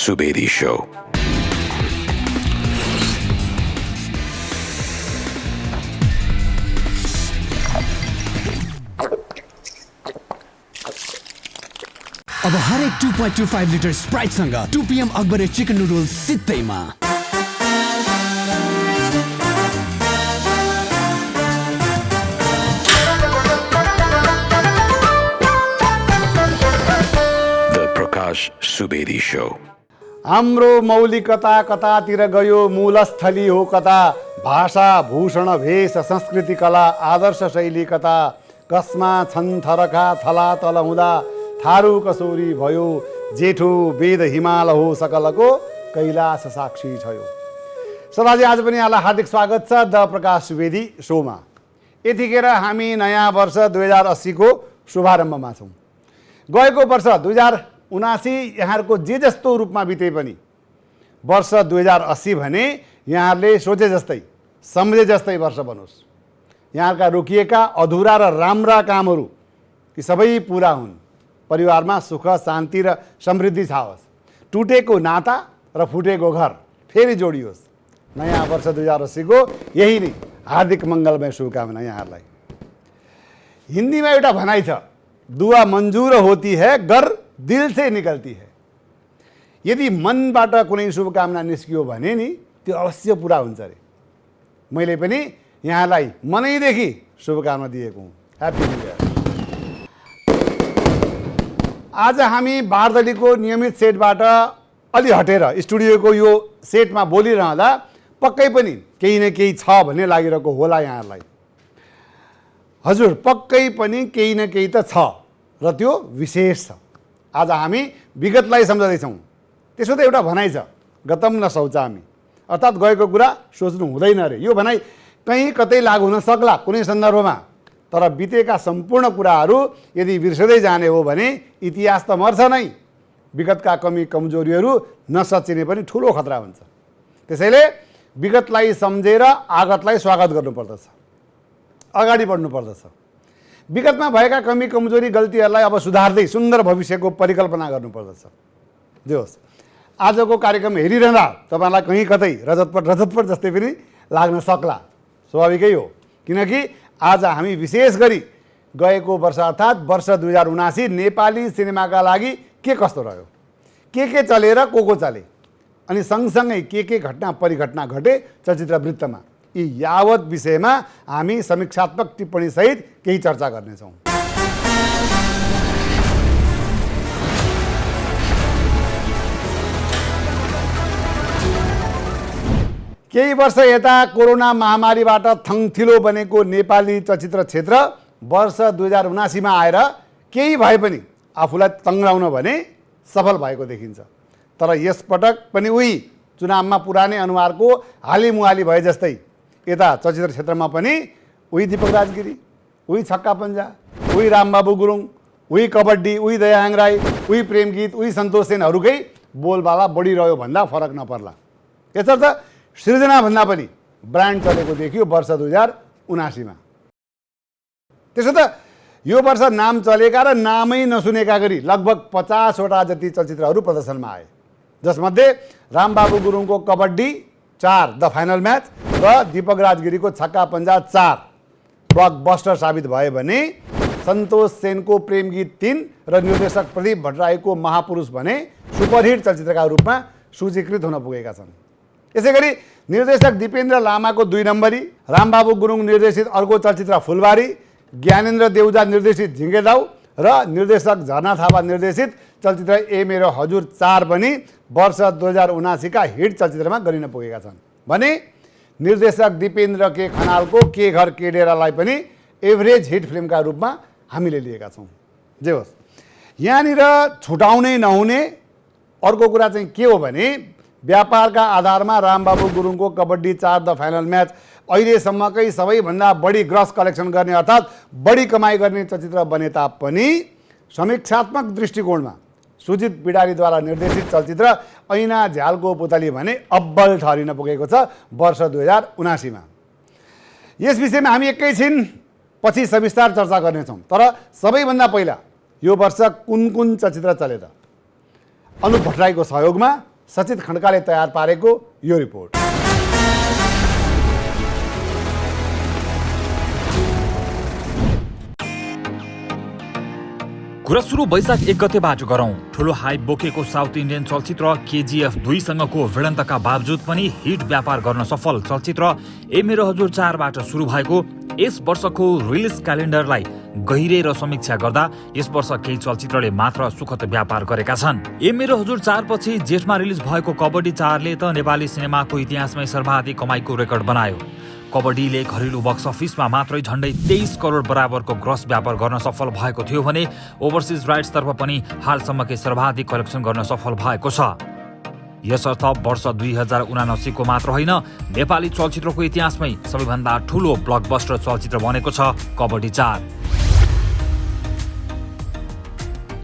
Subedi Show. अब हरेक 2.25 litre स्प्राइटसँग 2 PM अकबरे chicken noodles सित्तैमा। The Prakash Subedi Show. हाम्रो मौलिकता कतातिर गयो, मूलस्थली हो कता, भाषा भूषण भेष संस्कृति कला आदर्श शैली कता, कसमा छन् थरखा थला तल हुँदा, थारू कसोरी भयो, जेठो वेद हिमाल हो सकलको, कैलाश साक्षी छयो। सदाजी आज पनि यहाँलाई हार्दिक स्वागत छ द प्रकाश सुवेदी शोमा। यतिखेर हामी नयाँ वर्ष 2080 को शुभारम्भमा छौँ। गएको वर्ष 2079 यहाँहरूको जे जस्तो रूपमा बिते पनि वर्ष 2080 भने यहाँहरूले सोचे जस्तै सम्झे जस्तै वर्ष बनोस्। यहाँका रोकिएका अधुरा र राम्रा कामहरू ती सबै पुरा हुन्, परिवारमा सुख शान्ति र समृद्धि छाओस्, टुटेको नाता र फुटेको घर फेरि जोडियोस्। नयाँ वर्ष 2080 को यही नै हार्दिक मङ्गलमय शुभकामना यहाँहरूलाई। हिन्दीमा एउटा भनाइ छ, दुआ मंजूर होती है गर दिल से निकलती है। यदि मनबाट कुनै शुभकामना निस्कियो भने नि त्यो अवश्य पुरा हुन्छ अरे। मैले पनि यहाँलाई मनैदेखि शुभकामना दिएको हुँ। Happy new year. आज हामी बारदलीको नियमित सेटबाट अलि हटेर स्टुडियोको यो सेटमा बोलिरहँदा पक्कै पनि केही न केही छ भन्ने लागिरहेको होला यहाँहरूलाई। हजुर, पक्कै पनि केही न केही त छ र त्यो विशेष छ। आज हामी विगतलाई सम्झँदैछौँ। त्यसो त एउटा भनाइ छ, गतम न शौचामी, अर्थात् गएको कुरा सोच्नु हुँदैन अरे। यो भनाइ कहीँ कतै लागु हुन सक्ला कुनै सन्दर्भमा, तर बितेका सम्पूर्ण कुराहरू यदि बिर्सदै जाने हो भने इतिहास त मर्छ नै। विगतका कमी कमजोरीहरू नसचिने पनि ठुलो खतरा हुन्छ। त्यसैले विगतलाई सम्झेर आगतलाई स्वागत गर्नुपर्दछ, अगाडि बढ्नुपर्दछ। विगतमा भएका कमी कमजोरी गल्तीहरूलाई अब सुधार्दै सुन्दर भविष्यको परिकल्पना गर्नुपर्दछ। जे होस्, आजको कार्यक्रम हेरिरहँदा तपाईँलाई कहीँ कतै रजतपट जस्तै पनि लाग्न सक्ला, स्वाभाविकै हो। किनकि आज हामी विशेष गरी गएको वर्ष अर्थात् वर्ष 2079 नेपाली सिनेमाका लागि के कस्तो रह्यो, के चलेर को चले, अनि सँगसँगै के घटना परिघटना घटे चलचित्र वृत्तमा, यी यावत विषयमा हामी समीक्षात्मक टिप्पणी सहित केही चर्चा गर्नेछौँ। केही वर्ष यता कोरोना महामारीबाट थङथिलो बनेको नेपाली चलचित्र क्षेत्र वर्ष 2079 आएर केही भए पनि आफूलाई तङ्ग्राउन भने सफल भएको देखिन्छ। तर यसपटक पनि उही चुनावमा पुरानै अनुहारको हालिमुहाली भए जस्तै यता चलचित्र क्षेत्रमा पनि उही दीपक राजगिरी, उही छक्का पञ्जा, उही रामबाबु गुरुङ, उही कबड्डी, उही दयाहाङ राई, उही प्रेमगीत, उही सन्तोष सेनहरूकै बोलबाला बढिरह्यो भन्दा फरक नपर्ला। यसर्थ सृजनाभन्दा पनि ब्रान्ड चलेको देखियो वर्ष 2079 मा। त्यसो त यो वर्ष नाम चलेका र नामै नसुनेका गरी लगभग 50 वटा जति चलचित्रहरू प्रदर्शनमा आए, जसमध्ये रामबाबु गुरुङको कबड्डी 4 द फाइनल म्याच र दीपक राजगिरीको छक्का पञ्जा 4 ब्लकबस्टर साबित भए भने सन्तोष सेनको प्रेमगीत 3 र निर्देशक प्रदीप भट्टराईको महापुरुष भने सुपरहिट चलचित्रका रूपमा सूचीकृत हुन पुगेका छन्। यसै गरी निर्देशक दिपेन्द्र लामाको 2 नम्बरी, रामबाबु गुरुङ निर्देशित अर्को चलचित्र फुलबारी, ज्ञानेन्द्र देउजा निर्देशित झिङ्गेदाउ र निर्देशक झरना थापा निर्देशित चलचित्र ए मेरो हजुर 4 पनि वर्ष 2079 का हिट चलचित्रमा गरिन पुगेका छन् भने निर्देशक दिपेन्द्र के खनालको के घर के डेरालाई पनि एभरेज हिट फिल्मका रूपमा हामीले लिएका छौँ। जे होस्, यहाँनिर छुटाउनै नहुने अर्को कुरा चाहिँ के हो भने व्यापारका आधारमा रामबाबु गुरुङको कबड्डी 4 द फाइनल म्याच अहिलेसम्मकै सबैभन्दा बढी ग्रस कलेक्सन गर्ने अर्थात् बढी कमाइ गर्ने चलचित्र बने तापनि समीक्षात्मक दृष्टिकोणमा सुजित बिडारीद्वारा निर्देशित चलचित्र ऐना झ्यालको पुतली भने अब्बल ठहरिन पुगेको छ वर्ष 2079 मा। यस विषयमा हामी एकैछिन पछि सविस्तार चर्चा गर्नेछौँ, तर सबैभन्दा पहिला यो वर्ष कुन चलचित्र चले त? अनुप भट्टराईको सहयोगमा सचित खड्काले तयार पारेको यो रिपोर्ट। कुरा सुरु वैशाख 1 गतेबाट गरौं। ठूलो हाइप बोकेको साउथ इन्डियन चलचित्र KGF 2 सँगको भिडन्तका बावजुद पनि हिट व्यापार गर्न सफल चलचित्र ए मेरो हजुर 4 बाट सुरु भएको यस वर्षको रिलिज क्यालेन्डरलाई गहिरेर समीक्षा गर्दा यस वर्ष केही चलचित्रले मात्र सुखद व्यापार गरेका छन्। ए मेरो हजुर 4 पछि जेठमा रिलिज भएको कबड्डी 4 ले त नेपाली सिनेमाको इतिहासमै सर्वाधिक कमाइको रेकर्ड बनायो। कबड्डीले घरेलु बक्स अफिसमा मात्रै झण्डै 23 करोड बराबरको ग्रस व्यापार गर्न सफल भएको थियो भने ओभरसिज राइट्सतर्फ पनि हालसम्मकै सर्वाधिक कलेक्सन गर्न सफल भएको छ। यसर्थ वर्ष 2079 को मात्र होइन नेपाली चलचित्रको इतिहासमै सबैभन्दा ठूलो ब्लकबस्टर चलचित्र बनेको छ कबड्डी 4।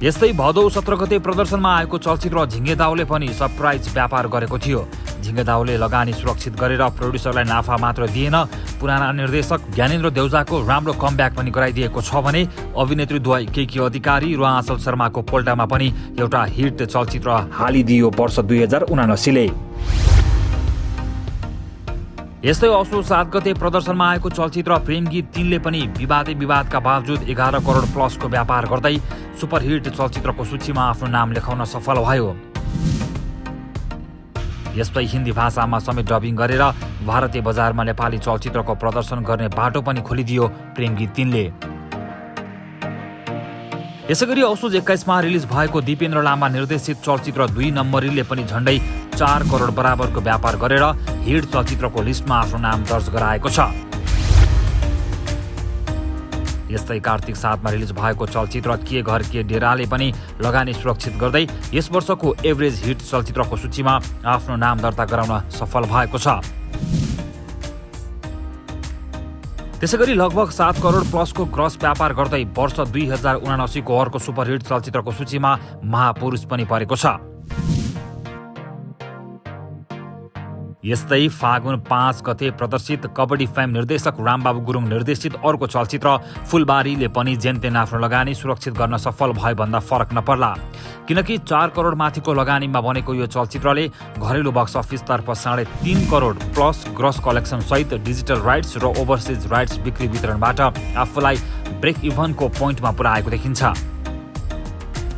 यस्तै भदौ 17 गते प्रदर्शनमा आएको चलचित्र झिङ्गे दाउले पनि सरप्राइज व्यापार गरेको थियो। झिङ्गे दाउले लगानी सुरक्षित गरेर प्रोड्युसरलाई नाफा मात्र दिएन, पुराना निर्देशक ज्ञानेन्द्र देउजाको राम्रो कमब्याक पनि गराइदिएको छ भने अभिनेत्री द्वय केकी अधिकारी र आँचल शर्माको पोल्टामा पनि एउटा हिट चलचित्र हालिदियो वर्ष 2079 ले। यस्तै असोज 7 गते प्रदर्शनमा आएको चलचित्र प्रेम गीत 3 ले पनि विवादका बावजुद 11 करोड प्लसको व्यापार गर्दै सुपरहिट चलचित्रको सूचीमा आफ्नो नाम लेखाउन सफल भयो। यस्तै हिन्दी भाषामा समेत डबिङ गरेर भारतीय बजारमा नेपाली चलचित्रको प्रदर्शन गर्ने बाटो पनि खोलिदियो प्रेम गीत 3 ले। यसैगरी असोज 21 मा रिलिज भएको दिपेन्द्र लामा निर्देशित चलचित्र 2 नम्बरीले पनि झण्डै 4 करोड बराबरको व्यापार गरेर हिट चलचित्रको लिस्टमा आफ्नो नाम दर्ज गराएको छ। यस्तै कार्तिक 7 मा रिलिज भएको चलचित्र के घर के डेराले पनि लगानी सुरक्षित गर्दै यस वर्षको एभरेज हिट चलचित्रको सूचीमा आफ्नो नाम दर्ता गराउन सफल भएको छ। त्यसैगरी लगभग 7 करोड प्लसको ग्रस व्यापार गर्दै वर्ष 2079 को अर्को सुपरहिट चलचित्रको सूचीमा महापुरुष पनि परेको छ। यस्तै फागुन 5 गते प्रदर्शित कबड्डी फेम निर्देशक रामबाबु गुरुङ निर्देशित अर्को चलचित्र फुलबारीले पनि जेनतेन आफ्नो लगानी सुरक्षित गर्न सफल भयो भन्दा फरक नपर्ला, किनकि 4 करोड माथिको लगानीमा बनेको यो चलचित्रले घरेलु बक्स अफिसतर्फ 3.5 crore plus gross collection digital डिजिटल राइट्स र ओभरसिज राइट्स बिक्री वितरणबाट आफूलाई ब्रेक इभनको पोइन्टमा पुर्याएको देखिन्छ।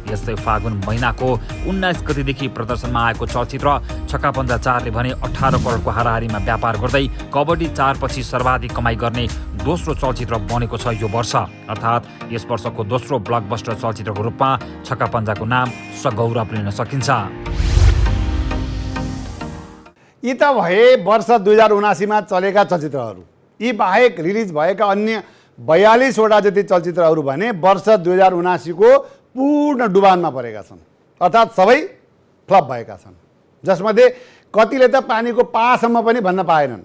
यस्तै फागुन महिनाको 19 गतेदेखि प्रदर्शनमा आएको चलचित्र छक्कापञ्जा 4 ले भने 18 करोडको हाराहारीमा व्यापार गर्दै कबड्डी 4 पछि सर्वाधिक कमाई गर्ने दोस्रो चलचित्र बनेको छ यो वर्ष। अर्थात् यस वर्षको दोस्रो ब्लकबस्टर चलचित्रको रूपमा छक्कापञ्जाको नाम सगौरव लिन सकिन्छ। यी त भए वर्ष 2079 मा चलेका चलचित्रहरू। यी बाहेक रिलिज भएका अन्य 42 वटा जति चलचित्रहरू भने वर्ष 2079 को पूर्ण डुबानमा परेका छन्, अर्थात् सबै फ्लप भएका छन्, जसमध्ये कतिले त पानीको पासम्म पनि भन्न पाएनन्।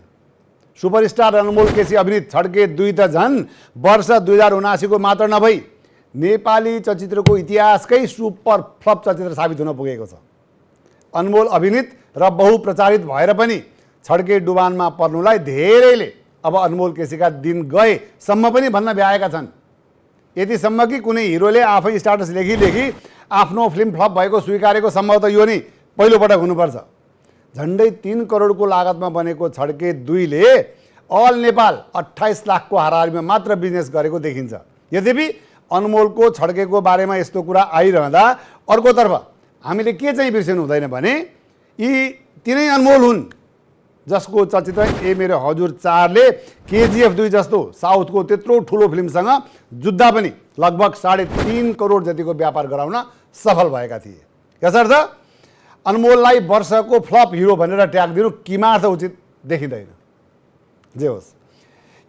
सुपरस्टार अनमोल केसी अभिनीत छड्के 2 त झन् वर्ष 2079 को मात्र नभई नेपाली चलचित्रको इतिहासकै सुपर फ्लप चलचित्र साबित हुन पुगेको छ। अनमोल अभिनीत र बहुप्रचारित भएर पनि छड्के डुबानमा पर्नुलाई धेरैले अब अनमोल केसीका दिन गएसम्म पनि भन्न भ्याएका छन्। यतिसम्म कि कुनै हिरोले आफै स्टाटस लेखी आफ्नो फिल्म फ्लप भएको स्वीकारेको सम्भवतः यो नै पहिलोपटक हुनुपर्छ। झन्डै 3 करोडको लागतमा बनेको छड्के 2 ले अल नेपाल 28 लाखको हाराहारीमा मात्र बिजनेस गरेको देखिन्छ। यद्यपि अनमोलको छड्केको बारेमा यस्तो कुरा आइरहँदा अर्कोतर्फ हामीले के चाहिँ बिर्सनु हुँदैन भने यी तिनै अनमोल हुन् जसको चलचित्र ए मेरो हजुर 4 ले KGF 2 जस्तो साउथको त्यत्रो ठुलो फिल्मसँग जुत्दा पनि लगभग 3.5 करोड जतिको व्यापार गराउन सफल भएका थिए। यसर्थ अनमोललाई वर्षको फ्लप हिरो भनेर ट्याग दिनु किमार्थ उचित देखिँदैन। जे होस्,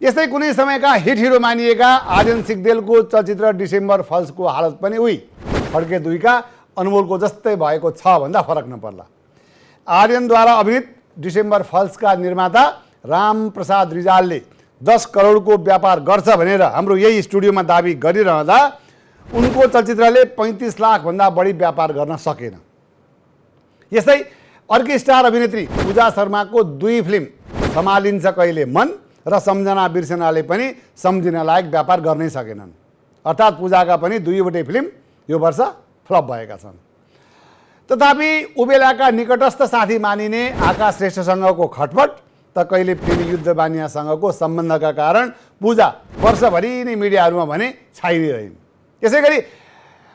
यस्तै कुनै समयका हिट हिरो मानिएका आर्यन सिग्देलको चलचित्र डिसेम्बर फल्सको हालत पनि उही छड्के 2 का अनमोलको जस्तै भएको छ भन्दा फरक नपर्ला। आर्यनद्वारा अभिनीत डिसेम्बर फल्सका निर्माता रामप्रसाद रिजालले 10 करोडको व्यापार गर्छ भनेर हाम्रो यही स्टुडियोमा दाबी गरिरहँदा उनको चलचित्रले 35 लाख भन्दा बढी व्यापार गर्न सकेन। यस्तै अर्की स्टार अभिनेत्री पूजा शर्माको 2 फिल्म सम्हालिन्छ कहिले मन र सम्झना बिर्सनाले पनि सम्झिन लायक व्यापार गर्नै सकेनन्। अर्थात् पूजाका पनि 2 वटै फिल्म यो वर्ष फ्लप भएका छन्। तथापि उबेलाका निकटस्थ साथी मानिने आकाश श्रेष्ठसँगको खटपट त कहिले प्रेमी युद्ध बानियासँगको सम्बन्धका कारण पूजा वर्षभरि नै मिडियाहरूमा भने छाइ नै रहिन्। यसै गरी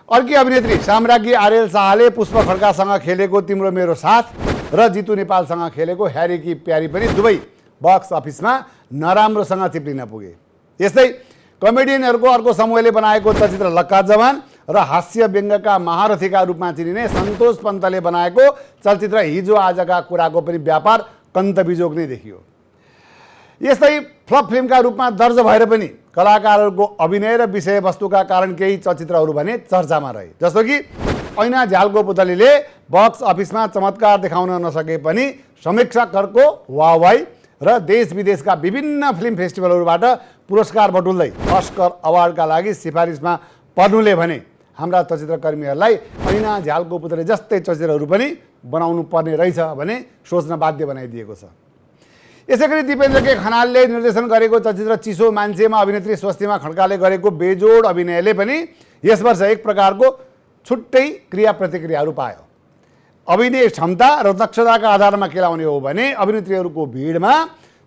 अर्की अभिनेत्री साम्राज्ञी आर्यल शाहले पुष्प खड्कासँग खेलेको तिम्रो मेरो साथ र जितु नेपालसँग खेलेको ह्यारी की प्यारी पनि दुवै बक्स अफिसमा नराम्रोसँग चिप्लिन पुगे। यस्तै कमेडियनहरूको अर्को समूहले बनाएको चलचित्र लक्का जवान र हास्य व्यङ्गका महारथीका रूपमा चिनिने सन्तोष पन्तले बनाएको चलचित्र हिजो आजका कुराको पनि व्यापार कन्तबिजोग नै देखियो। यस्तै फ्लप फिल्मका रूपमा दर्ज भएर पनि कलाकारहरूको अभिनय र विषयवस्तुका कारण केही चलचित्रहरू भने चर्चामा रहे। जस्तो कि ऐना झ्यालको पुतलीले बक्स अफिसमा चमत्कार देखाउन नसके पनि समीक्षकहरूको वाहवाही र देश विदेशका विभिन्न फिल्म फेस्टिभलहरूबाट पुरस्कार बटुल्दै अस्कर अवार्डका लागि सिफारिसमा पर्नुले भने हाम्रा चलचित्रकर्मीहरूलाई ऐना झ्यालको पुतली जस्तै चलचित्रहरू पनि बनाउनु पर्ने रहेछ भने सोच्न बाध्य बनाइदिएको छ। यसै गरी दिपेन्द्र के खनालले निर्देशन गरेको चलचित्र चिसो मान्छेमा अभिनेत्री स्वस्तिमा खड्काले गरेको बेजोड अभिनयले पनि यस वर्ष एक प्रकारको छुट्टै क्रिया प्रतिक्रियाहरू पायो। अभिनय क्षमता र दक्षताका आधारमा केलाउने हो भने अभिनेत्रीहरूको भिडमा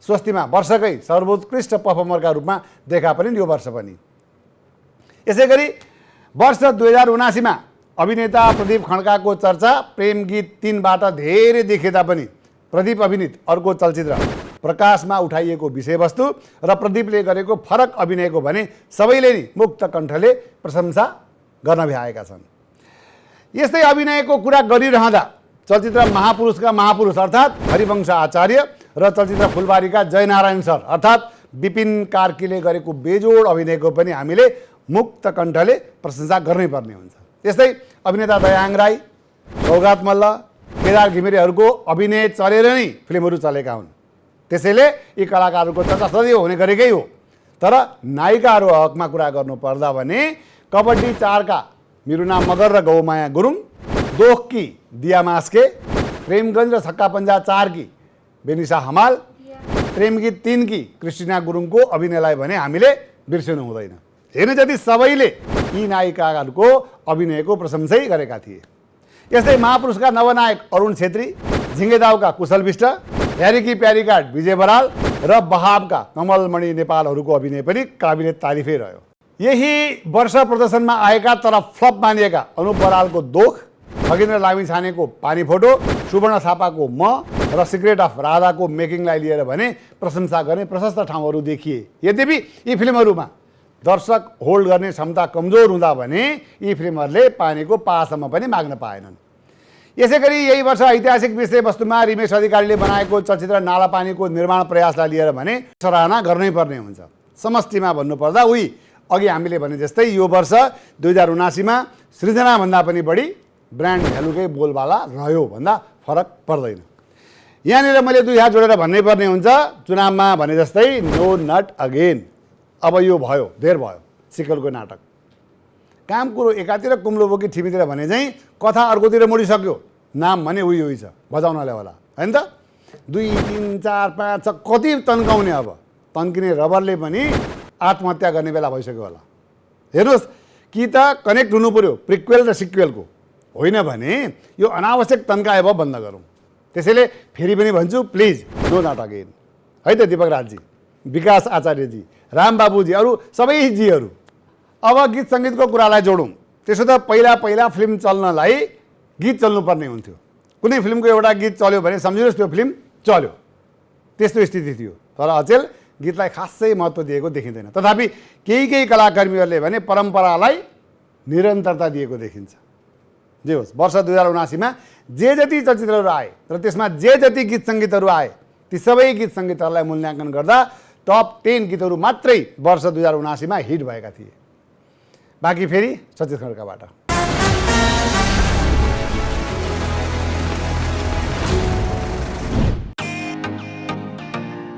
स्वस्तिमा वर्षकै सर्वोत्कृष्ट पर्फर्मरका रूपमा देखा परिन् यो वर्ष पनि। यसै गरी वर्ष 2079मा अभिनेता प्रदीप खड्काको चर्चा प्रेम गीत 3बाट धेरै देखिँदा पनि प्रदीप अभिनीत अर्को चलचित्र प्रकाशमा उठाइएको विषयवस्तु र प्रदीपले गरेको फरक अभिनयको भने सबैले नै मुक्त कण्ठले प्रशंसा गर्न भ्याएका छन्। यस्तै अभिनयको कुरा गरिरहँदा चलचित्र महापुरुषका महापुरुष अर्थात् हरिवंश आचार्य र चलचित्र फुलबारीका जयनारायण सर अर्थात् विपिन कार्कीले गरेको बेजोड अभिनयको पनि हामीले मुक्त कण्ठले प्रशंसा गर्नै पर्ने हुन्छ। यस्तै अभिनेता दयाङ राई, सौगात मल्ल, केदार घिमिरेहरूको अभिनय चलेर नै फिल्महरू चलेका हुन्। त्यसैले यी कलाकारहरूको चर्चा सदैव हुने गरेकै हो। तर नायिकाहरू हकमा कुरा गर्नु पर्दा भने कबड्डी 4का मिरुना मगर र गौमाया गुरुङ, दोखकी दिया मास्के, प्रेमगञ्ज र छक्का पन्जा 4 की बेनिसा हमाल, प्रेमगीत 3 की क्रिस्टिना गुरुङको अभिनयलाई भने हामीले बिर्सनु हुँदैन। हेर्ने जति सबैले यी नायिकाहरूको अभिनयको प्रशंसै गरेका थिए। यस्तै महापुरुषका नवनायक अरुण छेत्री, झिङ्गेदाउका कुशल विष्ट, ह्यारी की प्यारीका विजय बराल र बहाबका कमलमणि नेपालहरूको अभिनय पनि काबिले तारिफै रह्यो। यही वर्ष प्रदर्शनमा आएका तर फ्लप मानिएका अनुप बरालको दोख, खगेन्द्र लामिछानेको पानी फोटो, सुवर्ण थापाको म र सिक्रेट अफ राधाको मेकिङलाई लिएर भने प्रशंसा गर्ने प्रशस्त ठाउँहरू देखिए। यद्यपि यी फिल्महरूमा दर्शक होल्ड गर्ने क्षमता कमजोर हुँदा भने यी फिल्महरूले पानीको पासम्म पनि माग्न पाएनन्। यसै गरी यही वर्ष ऐतिहासिक विषयवस्तुमा रिमेश अधिकारीले बनाएको चलचित्र नालापानीको निर्माण प्रयासलाई लिएर भने सराहना गर्नै पर्ने हुन्छ। समष्टिमा भन्नुपर्दा उही अघि हामीले भने जस्तै यो वर्ष 2079मा सृजनाभन्दा पनि बढी ब्रान्ड भ्यालुकै बोलबाला रह्यो भन्दा फरक पर्दैन। यहाँनिर मैले दुई हात जोडेर भन्नै पर्ने हुन्छ, चुनावमा भने जस्तै नो नट अगेन। अब यो भयो, धेर भयो सिक्कलको नाटक। काम कुरो एकातिर कुम्लो बोकी ठिमीतिर भने चाहिँ कथा अर्कोतिर मोडिसक्यो, नाम भने उही छ बजाउनलाई होला होइन त। 2, 3, 4, 5, 6 कति तन्काउने। अब तन्किने रबरले पनि आत्महत्या गर्ने बेला भइसक्यो होला। हेर्नुहोस्, कि त कनेक्ट हुनु पऱ्यो प्रिक्वेल र सिक्वेलको, होइन भने यो अनावश्यक तन्काए भयो बन्द गरौँ। त्यसैले फेरि पनि भन्छु, प्लिज नो नट अगेन है त। दीपक राजजी, विकास आचार्यजी, रामबाबुजी, अरू सबै जीहरू, अब गीत सङ्गीतको कुरालाई जोडौँ। त्यसो त पहिला फिल्म चल्नलाई गीत चल्नुपर्ने हुन्थ्यो। कुनै फिल्मको एउटा गीत चल्यो भने सम्झिनुहोस् त्यो फिल्म चल्यो, त्यस्तो स्थिति थियो। तर अचेल गीतलाई खासै महत्त्व दिएको देखिँदैन। तथापि केही कलाकर्मीहरूले भने परम्परालाई निरन्तरता दिएको देखिन्छ। जे होस्, वर्ष 2079मा जे जति चलचित्रहरू आए र त्यसमा जे जति गीत सङ्गीतहरू आए ती सबै गीत सङ्गीतहरूलाई मूल्याङ्कन गर्दा टप 10 गीतहरू मात्रै वर्ष 2079मा हिट भएका थिए। बाँकी फेरि सचेत खड्काबाट।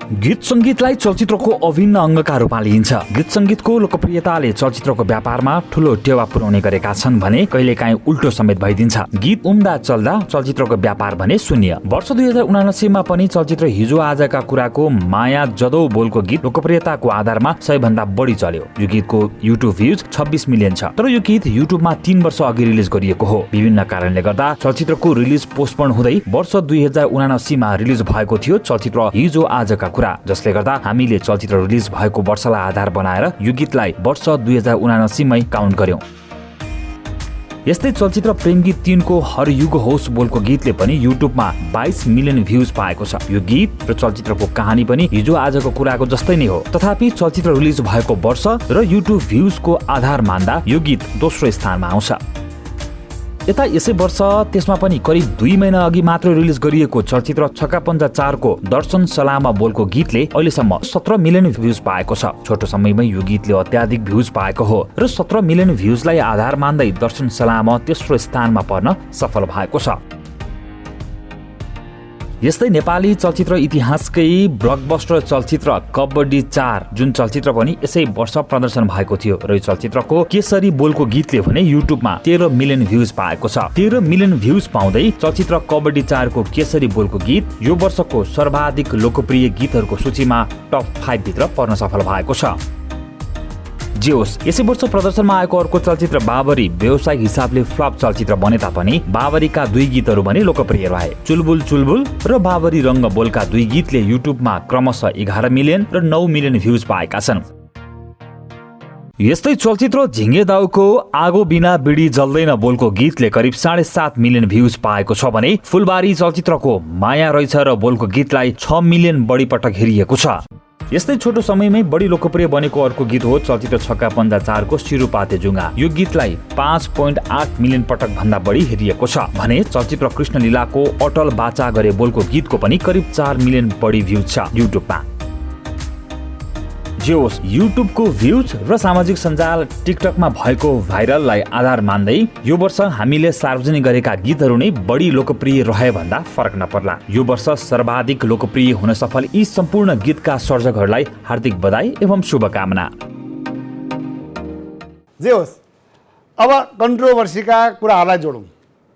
गीत संगीतलाई चलचित्रको अभिन्न अङ्गका रूपमा लिइन्छ। गीत संगीतको लोकप्रियताले चलचित्रको व्यापारमा ठूलो टेवा पुर्याउने गरेका छन् भने कहिलेकाहीँ उल्टो समेत भइदिन्छ। गीत उम्दा चल्दा चलचित्रको व्यापार भने शून्य। वर्ष 2079 पनि चलचित्र हिजो आजका कुराको माया जदौ बोलको गीत लोकप्रियताको आधारमा 100 भन्दा बढी चल्यो। यो गीतको युट्युब भ्युज 26 मिलियन छ। तर यो गीत युट्युबमा 3 वर्ष अघि रिलिज गरिएको हो। विभिन्न कारणले गर्दा चलचित्रको रिलिज पोस्टपोन हुँदै वर्ष 2079 मा रिलिज भएको थियो चलचित्र हिजो आजका कुरा, जसले गर्दा हामीले चलचित्र रिलिज भएको वर्षलाई आधार बनाएर यो गीतलाई वर्ष 2079 मै काउन्ट गर्यौं। यस्तै चलचित्र प्रेम गीत 3 को हर युग होस् बोलको गीतले पनि युट्युबमा 22 मिलियन भ्युज पाएको छ। यो गीत र चलचित्रको कहानी पनि हिजो आजको कुराको जस्तै नै हो। तथापि चलचित्र रिलिज भएको वर्ष र युट्युब भ्युजको आधार मान्दा यो गीत दोस्रो स्थानमा आउँछ। यता यसै वर्ष त्यसमा पनि करिब 2 महिना अघि मात्र रिलिज गरिएको चलचित्र छक्का पञ्जा 4 को दर्शन सलामा बोलको गीतले अहिलेसम्म 17 मिलियन भ्युज पाएको छ। छोटो समयमै यो गीतले अत्याधिक भ्युज पाएको हो र 17 मिलियन भ्युजलाई आधार मान्दै दर्शन सलामा तेस्रो स्थानमा पर्न सफल भएको छ। यस्तै नेपाली चलचित्र इतिहासकै ब्लकबस्टर चलचित्र कबड्डी 4 जुन चलचित्र पनि यसै वर्ष प्रदर्शन भएको थियो र यो चलचित्रको केसरी बोलको गीतले भने युट्युबमा 13 मिलियन भ्युज पाएको छ। 13 मिलियन भ्युज पाउँदै चलचित्र कबड्डी 4 को केसरी बोलको गीत यो वर्षको सर्वाधिक लोकप्रिय गीतहरूको सूचीमा टप 5 भित्र पर्न सफल भएको छ। जे होस्, यसै वर्ष प्रदर्शनमा आएको अर्को चलचित्र बाबरी व्यावसायिक हिसाबले फ्लप चलचित्र बने तापनि बाबरीका 2 गीतहरू भने लोकप्रिय रहे। चुलबुल चुलबुल र बाबरी रङ्ग बोलका 2 गीतले युट्युबमा क्रमशः 11 मिलियन र 9 मिलियन भ्युज पाएका छन्। यस्तै चलचित्र झिङ्गे दाउको आगो बिना बिडी जल्दैन बोलको गीतले करिब 7.5 मिलियन भ्युज पाएको छ भने फुलबारी चलचित्रको माया रहेछ र बोलको गीतलाई 6 मिलियन बढी पटक हेरिएको छ। यस्तै छोटो समयमै बढी लोकप्रिय बनेको अर्को गीत हो चलचित्र छक्का पञ्जा 4 को सिरुपाते जुङ्गा। यो गीतलाई 5.8 मिलियन पटक भन्दा बढी हेरिएको छ भने चलचित्र कृष्णलीलाको अटल बाचा गरे बोलको गीतको पनि करिब 4 मिलियन बढी भ्युज छ युट्युबमा। जे होस्, युट्युबको भ्युज र सामाजिक सञ्जाल टिकटकमा भएको भाइरललाई आधार मान्दै यो वर्ष हामीले सार्वजनिक गरेका गीतहरू नै बढी लोकप्रिय रहे भन्दा फरक नपर्ला। यो वर्ष सर्वाधिक लोकप्रिय हुन सफल यी सम्पूर्ण गीतका सर्जकहरूलाई हार्दिक बधाई एवं शुभकामना। जे होस्, अब कन्ट्रोभर्सीका कुराहरूलाई जोडौँ।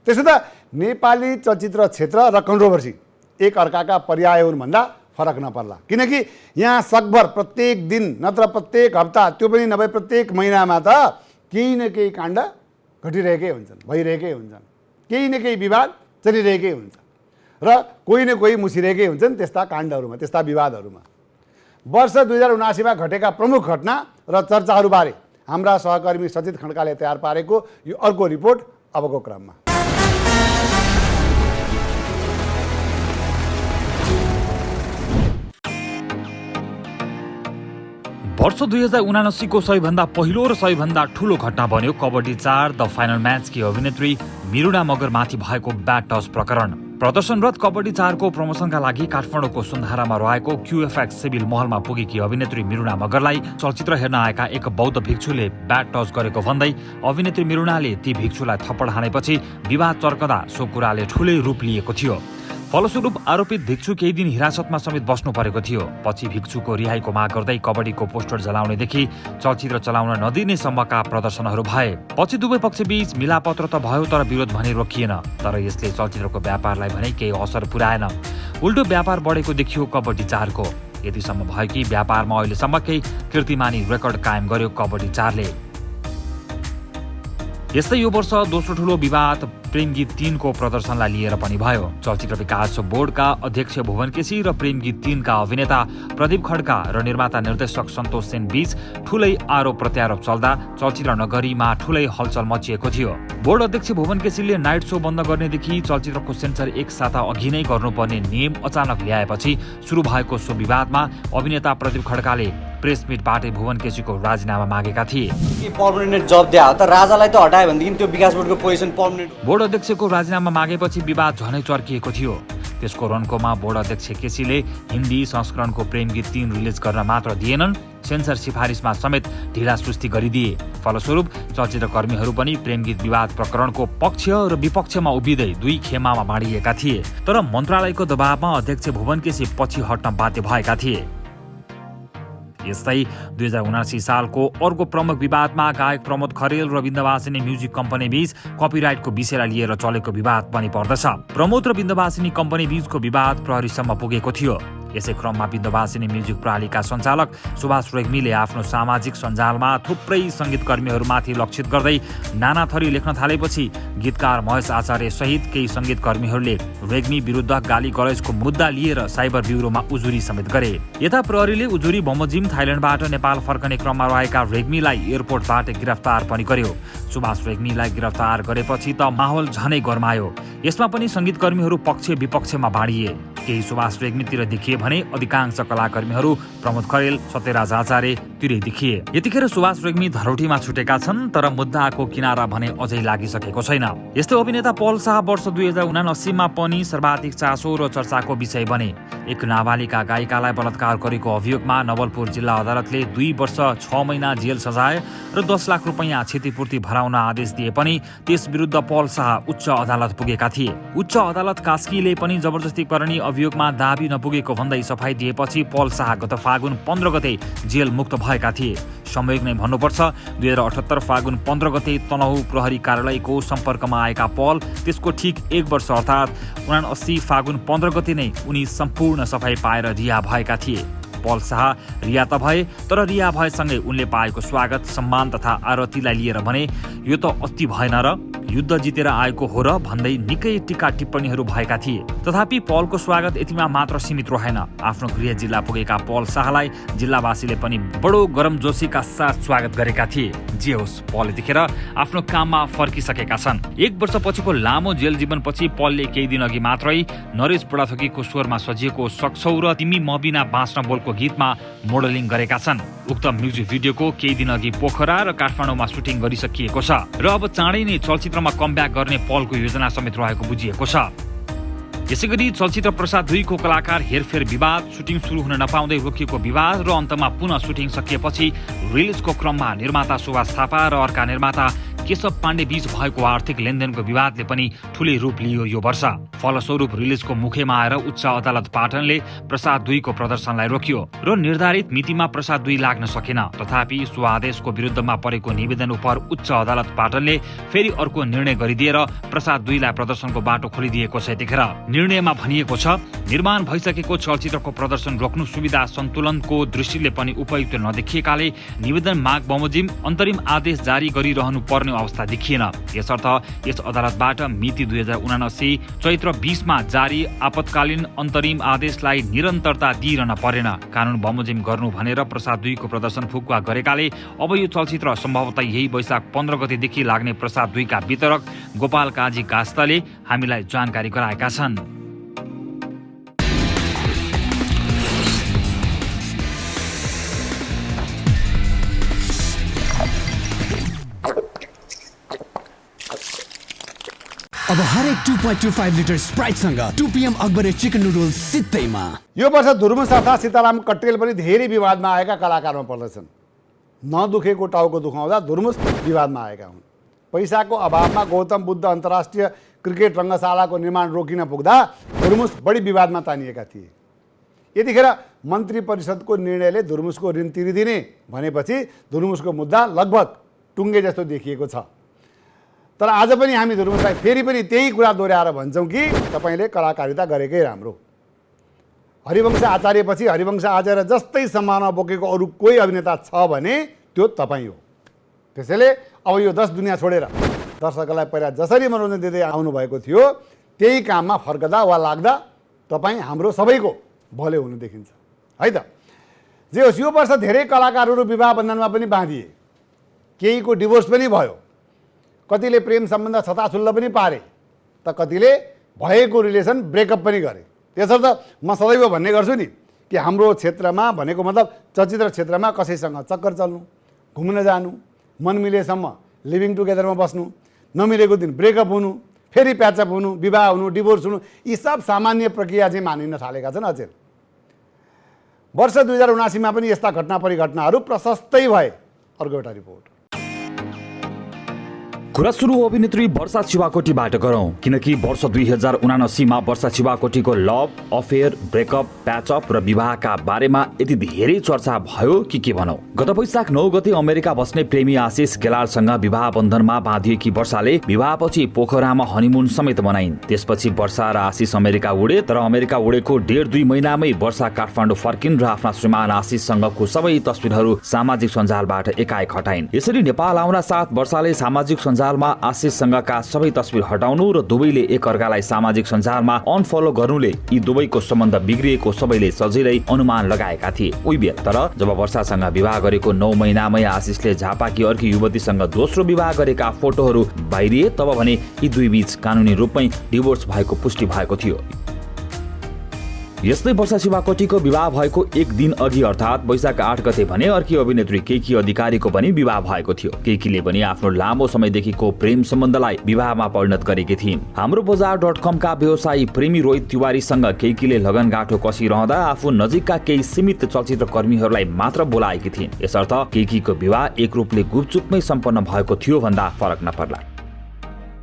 त्यसो त नेपाली चलचित्र क्षेत्र र कन्ट्रोभर्सी एक अर्काका पर्याय हुन् भन्दा फरक नपर्ला, किनकि यहाँ सकभर प्रत्येक दिन नत्र प्रत्येक हप्ता त्यो पनि नभए प्रत्येक महिनामा त केही न केही काण्ड घटिरहेकै हुन्छन्, भइरहेकै हुन्छन्, केही न केही विवाद चलिरहेकै हुन्छ र कोही न कोही मुसिरहेकै हुन्छन् त्यस्ता काण्डहरूमा, त्यस्ता विवादहरूमा। वर्ष 2079 मा घटेका प्रमुख घटना र चर्चाहरूबारे हाम्रा सहकर्मी सचित खड्काले तयार पारेको यो अर्को रिपोर्ट अबको क्रममा। वर्ष 2079 को सबैभन्दा पहिलो र सबैभन्दा ठूलो घटना बन्यो कबड्डी 4 द फाइनल म्याच की अभिनेत्री मिरुना मगरमाथि भएको ब्याड टच प्रकरण। प्रदर्शनरत कबड्डी 4 को प्रमोसनका लागि काठमाडौँको सुन्धारामा रहेको क्युएफएक्स सिभिल महलमा पुगेकी अभिनेत्री मिरुना मगरलाई चलचित्र हेर्न आएका एक बौद्ध भिक्षुले ब्याड टच गरेको भन्दै अभिनेत्री मिरुनाले ती भिक्षुलाई थप्पड हानेपछि विवाद चर्कदा सो कुराले ठूलै रूप लिएको थियो। फलस्वरूप आरोपित भिक्षु केही दिन हिरासतमा समेत बस्नु परेको थियो। पछि भिक्षुको रिहाईको माग गर्दै कबड्डीको पोस्टर जलाउनेदेखि चलचित्र चलाउन नदिने सम्मका प्रदर्शनहरू भए। पछि दुवै पक्षबीच मिलापत्र त भयो तर विरोध भने रोकिएन। तर यसले चलचित्रको व्यापारलाई भने केही असर पुर्याएन। उल्टो व्यापार बढेको देखियो कबड्डी 4 को। यतिसम्म भयो कि व्यापारमा अहिलेसम्म केही कीर्तिमानी रेकर्ड कायम गर्यो कबड्डी 4 ले। यस्तै यो वर्ष दोस्रो ठूलो विवाद प्रेम गीत 3 को प्रदर्शनलाई लिएर पनि भयो। चलचित्र विकास बोर्डका अध्यक्ष भुवन केसी र प्रेम गीत 3 का अभिनेता प्रदीप खड्का र निर्माता निर्देशक सन्तोष सेन बीच ठूलै आरोप प्रत्यारोप चल्दा चलचित्र नगरीमा ठूलै हलचल मचिएको थियो। बोर्ड अध्यक्ष भुवन केसीले नाइट सो बन्द गर्नेदेखि चलचित्रको सेन्सर एक साता अघि नै गर्नुपर्ने नियम अचानक ल्याएपछि सुरु भएको सो विवादमा अभिनेता प्रदीप खड्काले प्रेस मिटबाटै भुवन केसीको राजीनामा मागेका थिए। पर्मनेन्ट जब दिया त राजालाई त हटायो भनेदेखि त्यो विकास बोर्डको पोजिसन पर्मनेन्ट। बोर्ड अध्यक्षको राजीनामा मागेपछि विवाद झनै चर्किएको थियो। त्यसको रन्कोमा बोर्ड अध्यक्ष केसीले हिन्दी संस्करणको प्रेम गीत 3 रिलिज गर्न मात्र दिएनन्, सेन्सर सिफारिसमा समेत ढिलासुस्ती गरिदिए। फलस्वरूप चलचित्रकर्मीहरू पनि प्रेम गीत विवाद प्रकरणको पक्ष र विपक्षमा उभिँदै दुई खेमामा बाँडिएका थिए। तर मन्त्रालयको दबावमा अध्यक्ष भुवन केसी पछि हट्न बाध्य भएका थिए। यस्तै 2079 सालको अर्को प्रमुख विवादमा गायक प्रमोद खरेल र बिन्दवासिनी म्युजिक कम्पनी बीच कपिराइटको विषयलाई लिएर चलेको विवाद पनि पर्दछ। प्रमोद र बिन्दवासिनी कम्पनी बीचको विवाद प्रहरीसम्म पुगेको थियो। यसै क्रममा बिन्दवासिनी म्युजिक प्रणालीका सञ्चालक सुभाष रेग्मीले आफ्नो सामाजिक सञ्जालमा थुप्रै सङ्गीतकर्मीहरूमाथि लक्षित गर्दै नाना थरी लेख्न थालेपछि गीतकार महेश आचार्य सहित केही सङ्गीतकर्मीहरूले रेग्मी विरुद्ध गाली गलौजको मुद्दा लिएर साइबर ब्युरोमा उजुरी समेत गरे। यता प्रहरीले उजुरी बमोजिम थाइल्यान्डबाट नेपाल फर्कने क्रममा रहेका रेग्मीलाई एयरपोर्टबाट गिरफ्तार पनि गर्यो। सुभाष रेग्मीलाई गिरफ्तार गरेपछि त माहौल झनै गरमायो। यसमा पनि सङ्गीतकर्मीहरू पक्ष विपक्षमा बाँडिए। केही सुभाष रेग्मीतिर देखिए भने अधिकांश कलाकर्मीहरू प्रमोद खरेल सत्यराज आचार्यतिरै देखिए। यतिखेर सुभाष रेग्मी धरौटीमा छुटेका छन्, तर मुद्दाको किनारा भने अझै लागिसकेको छैन। यस्तै अभिनेता पल शाह वर्ष 2079 मा पनि सर्वाधिक चासो र चर्चाको विषय बने। एक नाबालिका गायिकालाई बलात्कार गरेको अभियोगमा नवलपुर जिल्ला अदालतले 2 वर्ष 6 महिना जेल सजाय र 10 लाख रुपैयाँ क्षतिपूर्ति भराउन आदेश दिए पनि त्यस विरुद्ध पल शाह उच्च अदालत पुगेका थिए। उच्च अदालत कास्कीले पनि जबरजस्ती करणी अभियोगमा दाबी नपुगेको भन्दै सफाई दिएपछि पल शाह गत फागुन 15 गते जेल मुक्त भएका थिए। संयोग नै भन्नुपर्छ, 2078 फागुन 15 गते तनहुँ प्रहरी कार्यालयको सम्पर्कमा आएका पल त्यसको ठिक 1 वर्ष अर्थात् 79 फागुन 15 गते नै उनी सम्पूर्ण सफाई पाएर रिहा भएका थिए। पल शाह रिहा त भए, तर रिहा भएसँगै उनले पाएको स्वागत सम्मान तथा आरतीलाई लिएर भने यो त अति भएन र, युद्ध जितेर आएको हो र भन्दै निकै टीका टिप्पणीहरू भएका थिए। तथापि पलको स्वागत यतिमा मात्र सीमित रहेन। आफ्नो गृह जिल्ला पुगेका पल शाहलाई जिल्लावासीले पनि बडो गरमजोशीका साथ स्वागत गरेका थिए। जे होस्, पल यतिखेर आफ्नो काममा फर्किसकेका छन्। 1 वर्षपछिको लामो जेल जीवनपछि पलले केही दिन अघि मात्रै नरेश बुढाथोकीको स्वरमा सजिएको सक्छौ र तिमी म बिना बाँच्न बोलको गीतमा मोडलिङ गरेका छन्। उक्त म्युजिक भिडियोको केही दिन अघि पोखरा र काठमाडौँमा सुटिङ गरिसकिएको छ र अब चाँडै नै चलचित्रमा कमब्याक गर्ने पलको योजना समेत रहेको बुझिएको छ। यसैगरी चलचित्र प्रसाद 2 को कलाकार हेरफेर विवाद, सुटिङ सुरु हुन नपाउँदै रोकिएको विवाद र अन्तमा पुनः सुटिङ सकिएपछि रिलिजको क्रममा निर्माता सुभाष थापा र अर्का निर्माता केशव पाण्डे बीच भएको आर्थिक लेनदेनको विवादले पनि ठूलै रूप लियो यो वर्ष। फलस्वरूप रिलिजको मुखेमा आएर उच्च अदालत पाटनले प्रसाद 2 को प्रदर्शनलाई रोक्यो र निर्धारित मितिमा प्रसाद 2 लाग्न सकेन। तथापि सो आदेशको विरुद्धमा परेको निवेदन उप उच्च अदालत पाटनले फेरि अर्को निर्णय गरिदिएर प्रसाद 2 लाई प्रदर्शनको बाटो खोलिदिएको छ। यतिखेर निर्णयमा भनिएको छ, निर्माण भइसकेको चलचित्रको प्रदर्शन रोक्नु सुविधा सन्तुलनको दृष्टिले पनि उपयुक्त नदेखिएकाले निवेदन माग बमोजिम अन्तरिम आदेश जारी गरिरहनु पर्ने अवस्था देखिएन। यसर्थ यस अदालतबाट मिति 2079 चैत्र 20 मा जारी आपतकालीन अन्तरिम आदेशलाई निरन्तरता दिइरहन परेन। कानुन बमोजिम गर्नु भनेर प्रसाद 2 को प्रदर्शन फुकुवा गरेकाले अब यो चलचित्र सम्भवतः यही वैशाख 15 गतेदेखि लाग्ने प्रसाद 2 का वितरक गोपाल काजी कास्ताले हामीलाई जानकारी गराएका छन्। अब हरेक 2.25 लिटर स्प्राइटसँग 2 PM अकबरे चिकन नुडल्स सित्तैमा। यो वर्ष धुर्मुस तथा सीताराम कट्टेल पनि धेरै विवादमा आएका कलाकारमा पर्दछन्। नदुखेको टाउको दुखाउँदा धुर्मुस विवादमा आएका हुन्। पैसाको अभावमा गौतम बुद्ध अन्तर्राष्ट्रिय क्रिकेट रङ्गशालाको निर्माण रोकिन पुग्दा धुर्मुस बढी विवादमा तानिएका थिए। यतिखेर मन्त्री परिषदको निर्णयले धुर्मुसको ऋण तिरिदिने भनेपछि धुर्मुसको मुद्दा लगभग टुङ्गे जस्तो देखिएको छ। तर आज पनि हामी धुर्मुसलाई फेरि पनि त्यही कुरा दोहोऱ्याएर भन्छौँ कि तपाईँले कलाकारिता गरेकै राम्रो। हरिवंश आचार्यपछि हरिवंश आचार्य जस्तै सम्मानमा बोकेको अरू कोही अभिनेता छ भने त्यो तपाईँ हो। त्यसैले अब यो 10 दुनियाँ छोडेर दर्शकलाई पहिला जसरी मनोरञ्जन दिँदै आउनुभएको थियो त्यही काममा फर्कदा वा लाग्दा तपाईँ हाम्रो सबैको भले हुनु देखिन्छ है त। जे होस्, यो वर्ष धेरै कलाकारहरू विवाह बन्धनमा पनि बाँधिए, केहीको डिभोर्स पनि भयो, कतिले प्रेम सम्बन्ध छताछुल्ल पनि पारे, त कतिले भएको रिलेसन ब्रेकअप पनि गरे। त्यसर्थ म सदैव भन्ने गर्छु नि कि हाम्रो क्षेत्रमा भनेको मतलब चलचित्र क्षेत्रमा कसैसँग चक्कर चल्नु, घुम्न जानु, मन मिलेसम्म लिभिङ टुगेदरमा बस्नु, नमिलेको दिन ब्रेकअप हुनु, फेरि प्याचअप हुनु, विवाह हुनु, डिभोर्स हुनु, यी सब सामान्य प्रक्रिया चाहिँ मानिन थालेका छन् अचेल। वर्ष 2079 मा पनि यस्ता घटना परिघटनाहरू प्रशस्तै भए। अर्को एउटा रिपोर्ट। कुरा सुरु अभिनेत्री वर्षा शिवाकोटीबाट गरौं, किनकि वर्ष 2079 मा वर्षा शिवाकोटीको लभ, अफेयर, ब्रेकअप, प्याचअप र विवाहका बारेमा यति धेरै चर्चा भयो कि के भनौं। गत वैशाख 9 गते अमेरिका बस्ने प्रेमी आशिष गेलालसँग विवाह बन्धनमा बाँधिएकी वर्षाले विवाहपछि पोखरामा हनीमुन समेत मनाइन्। त्यसपछि वर्षा र आशिष अमेरिका उडे, तर अमेरिका उडेको 1.5-2 महिनामै वर्षा काठमाडौँ फर्किन् र आफ्ना श्रीमान आशिषसँगको सबै तस्बिरहरू सामाजिक सञ्जालबाट एकाएक हटाइन्। यसरी नेपाल आउन साथ वर्षाले सामाजिक सञ्जालमा आशिषसँगका सबै तस्बिर हटाउनु र दुवैले एकअर्कालाई सामाजिक सञ्जालमा अनफलो गर्नुले यी दुवैको सम्बन्ध बिग्रिएको सबैले सजिलै अनुमान लगाएका थिए। उही तर जब वर्षासँग विवाह गरेको 9 महिनामै आशिषले झापाकी अर्की युवतीसँग दोस्रो विवाह गरेका फोटोहरू बाहिरिए, तब भने यी दुई बीच कानुनी रूपमै डिभोर्स भएको पुष्टि भएको थियो। यस्तै वर्षा शिवाकोटीको विवाह भएको एक दिन अघि अर्थात् वैशाख 8 गते भने अर्की अभिनेत्री केकी अधिकारीको पनि विवाह भएको थियो। केकीले पनि आफ्नो लामो समयदेखिको प्रेम सम्बन्धलाई विवाहमा परिणत गरेकी थिइन्। हाम्रो बजार.com का व्यवसायी प्रेमी रोहित तिवारीसँग केकीले लगनगाँठो कसिरहँदा आफू नजिकका केही सीमित चलचित्र कर्मीहरूलाई मात्र बोलाएकी थिइन्। यसर्थ केकीको विवाह एक रूपले गुपचुपमै सम्पन्न भएको थियो भन्दा फरक नपर्ला।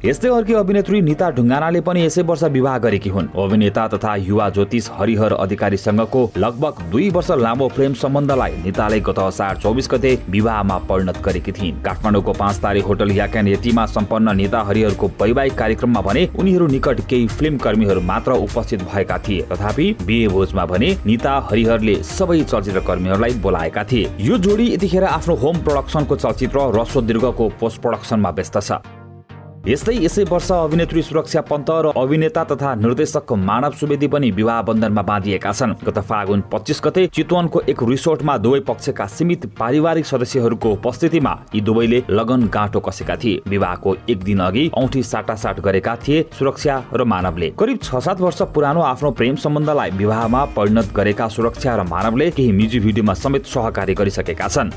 यस्तै अर्की अभिनेत्री निता ढुङ्गानाले पनि यसै वर्ष विवाह गरेकी हुन्। अभिनेता तथा युवा ज्योतिष हरिहर अधिकारीसँगको लगभग 2 वर्ष लामो प्रेम सम्बन्धलाई निताले गत असार 24 गते विवाहमा परिणत गरेकी थिइन्। काठमाडौँको 5 तारे होटल याक्यान यतिमा सम्पन्न निता हरिहरको वैवाहिक कार्यक्रममा भने उनीहरू निकट केही फिल्म कर्मीहरू मात्र उपस्थित भएका थिए। तथापि बिहे भोजमा भने निता हरिहरले सबै चलचित्र कर्मीहरूलाई बोलाएका थिए। यो जोडी यतिखेर आफ्नो होम प्रोडक्सनको चलचित्र रसो दीर्घको पोस्ट प्रोडक्सनमा व्यस्त छ। यस्तै यसै वर्ष अभिनेत्री सुरक्षा पन्त र अभिनेता तथा निर्देशक मानव सुवेदी पनि विवाह बन्धनमा बाँधिएका छन्। गत फागुन 25 गते चितवनको एक रिसोर्टमा दुवै पक्षका सीमित पारिवारिक सदस्यहरूको उपस्थितिमा यी दुवैले लगन गाँठो कसेका थिए। विवाहको एक दिन अघि औँठी साटासाट गरेका थिए सुरक्षा र मानवले। करिब 6-7 वर्ष पुरानो आफ्नो प्रेम सम्बन्धलाई विवाहमा परिणत गरेका सुरक्षा र मानवले केही म्युजिक भिडियोमा समेत सहकार्य गरिसकेका छन्।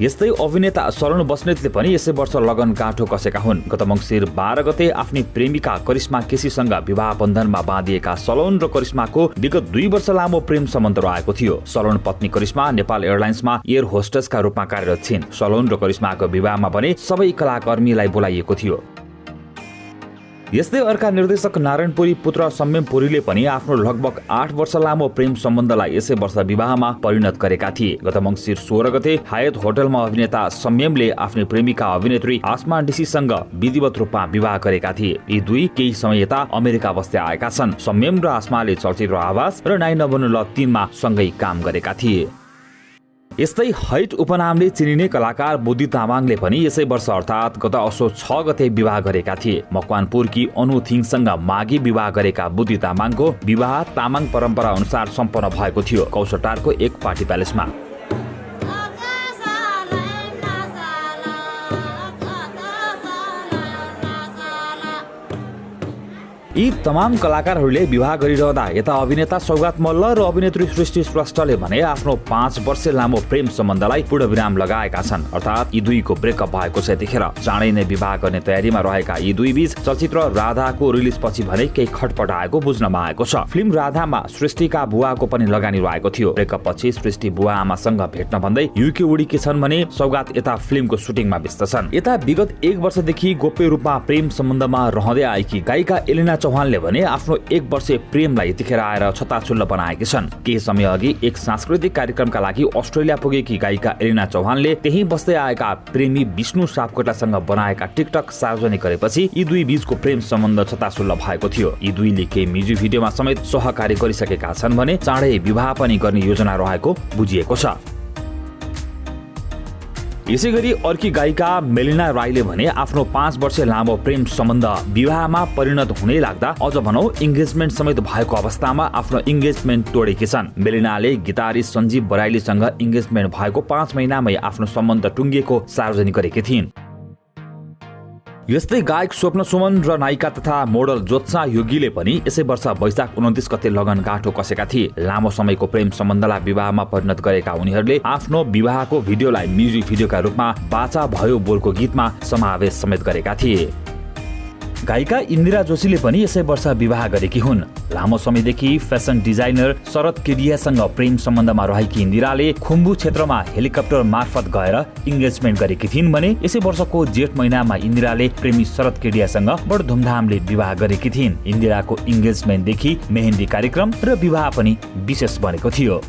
यस्तै अभिनेता शरण बस्नेतले पनि यसै वर्ष लगन गाँठो कसेका हुन्। गत मङ्सिर 12 गते आफ्नी प्रेमिका करिश्मा केसीसँग विवाह बन्धनमा बाँधिएका सलोन र करिश्माको विगत 2 वर्ष लामो प्रेम सम्बन्ध रहेको थियो। सलोन पत्नी करिश्मा नेपाल एयरलाइन्समा एयर होस्टेसका रूपमा कार्यरत छिन्। सलोन र करिश्माको विवाहमा भने सबै कलाकर्मीलाई बोलाइएको थियो। यस्तै अर्का निर्देशक नारायणपुरी पुत्र सम्यम पुरीले पनि आफ्नो लगभग 8 वर्ष लामो प्रेम सम्बन्धलाई यसै वर्ष विवाहमा परिणत गरेका थिए। गत मङ्सिर 16 गते हायत होटलमा अभिनेता सम्यमले आफ्नी प्रेमिका अभिनेत्री आसमा डिसीसँग विधिवत रूपमा विवाह गरेका थिए। यी दुई केही समय यता अमेरिका बस्दै आएका छन्। सम्यम र आसमाले चलचित्र आवास र 9 नबुल 3 मा सँगै काम गरेका थिए। यस्तै हैट उपनामले चिनिने कलाकार बुद्धि तामाङले पनि यसै वर्ष अर्थात् गत असोज 6 गते विवाह गरेका थिए। मकवानपुरकी अनु थिङसँग मागी विवाह गरेका बुद्धि तामाङको विवाह तामाङ परम्परा अनुसार सम्पन्न भएको थियो कौसटारको एक पार्टी प्यालेसमा। यी तमाम कलाकारहरूले विवाह गरिरहँदा यता अभिनेता सौगात मल्ल र अभिनेत्री सृष्टि श्रेष्ठले भने आफ्नो 5 वर्ष लामो प्रेम सम्बन्धलाई पूर्णविराम लगाएका छन्। अर्थात् यी दुईको ब्रेकअप भएको छ। यतिखेर चाँडै नै विवाह गर्ने तयारीमा रहेका यी दुई बीच चलचित्र राधाको रिलिजपछि भने केही खटपट आएको बुझ्नमा आएको छ। फिल्म राधामा सृष्टिका बुवाको पनि लगानी रहेको थियो। ब्रेकअप पछि सृष्टि बुवा आमासँग भेट्न भन्दै युके उडीकी छन् भने सौगात यता फिल्मको सुटिङमा व्यस्त छन्। यता विगत 1 वर्षदेखि गोप्य रूपमा प्रेम सम्बन्धमा रहँदै आएकी गायिका एलिना चौहानले भने आफ्नो 1 वर्षे प्रेमलाई यतिखेर आएर छताछुल्ल बनाएकी छन्। केही समय अघि एक सांस्कृतिक कार्यक्रमका लागि अस्ट्रेलिया पुगेकी गायिका एलिना चौहानले त्यही बस्दै आएका प्रेमी विष्णु सापकोटासँग बनाएका टिकटक सार्वजनिक गरेपछि यी दुई बीचको प्रेम सम्बन्ध छताछुल्ल भएको थियो। यी दुईले केही म्युजिक भिडियोमा समेत सहकार्य गरिसकेका छन् भने चाँडै विवाह पनि गर्ने योजना रहेको बुझिएको छ। यसैगरी अर्की गायिका मेलिना राईले भने आफ्नो 5 वर्ष लामो प्रेम सम्बन्ध विवाहमा परिणत हुने लाग्दा अझ भनौं इन्गेजमेन्ट समेत भएको अवस्थामा आफ्नो इन्गेजमेन्ट तोडेकी छन्। मेलिनाले गिटारिस्ट सञ्जीव बराइलीसँग इन्गेजमेन्ट भएको 5 महिनामै आफ्नो सम्बन्ध टुङ्गिएको सार्वजनिक गरेकी थिइन्। यस्तै गायक स्वप्न सुमन र नायिका तथा मोडल ज्योत्सना योगीले पनि यसै वर्ष वैशाख 29 गते लगन गाँठो कसेका थिए। लामो समयको प्रेम सम्बन्धलाई विवाहमा परिणत गरेका उनीहरूले आफ्नो विवाहको भिडियोलाई म्युजिक भिडियोका रूपमा बाचा भयो बोलको गीतमा समावेश समेत गरेका थिए। गायिका इन्दिरा जोशीले पनि यसै वर्ष विवाह गरेकी हुन्। लामो समयदेखि फेसन डिजाइनर शरद केडियासँग प्रेम सम्बन्धमा रहेकी इन्दिराले खुम्बु क्षेत्रमा हेलिकप्टर मार्फत गएर इङ्गेजमेन्ट गरेकी थिइन् भने यसै वर्षको जेठ महिनामा इन्दिराले प्रेमी शरद केडियासँग बडो धुमधामले विवाह गरेकी थिइन्। इन्दिराको इङ्गेजमेन्टदेखि मेहेन्दी कार्यक्रम र विवाह पनि विशेष बनेको थियो।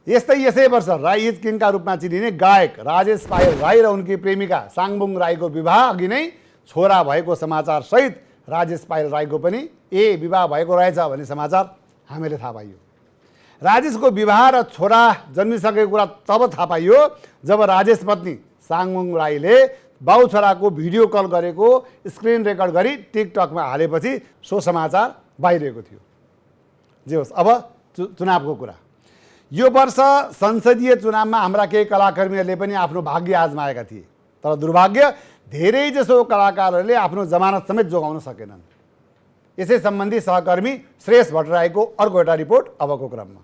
यसै वर्ष राई इज किङका रूपमा चिनिने गायक राजेश पायल राई र उनकी प्रेमिका साङबुङ राईको विवाह अघि नै छोरा भएको समाचार सहित राजेश पायल राईको पनि विवाह भएको रहेछ भन्ने समाचार हामीले थाहा पाइयो। राजेशको विवाह र छोरा जन्मिसकेको कुरा तब थाहा पाइयो जब राजेश पत्नी साङबुङ राईले बाउ छोराको भिडियो कल गरेको स्क्रिन रेकर्ड गरी टिकटकमा हालेपछि सो समाचार बाहिरिएको थियो। जे होस्, अब चुनावको कुरा। यो वर्ष संसदीय चुनावमा हाम्रा केही कलाकर्मीहरूले पनि आफ्नो भाग्य आजमाएका थिए, तर दुर्भाग्य धेरैजसो कलाकारहरूले आफ्नो जमानत समेत जोगाउन सकेनन्। यसै सम्बन्धी सहकर्मी श्रेयस भट्टराईको अर्को एउटा रिपोर्ट अबको क्रममा।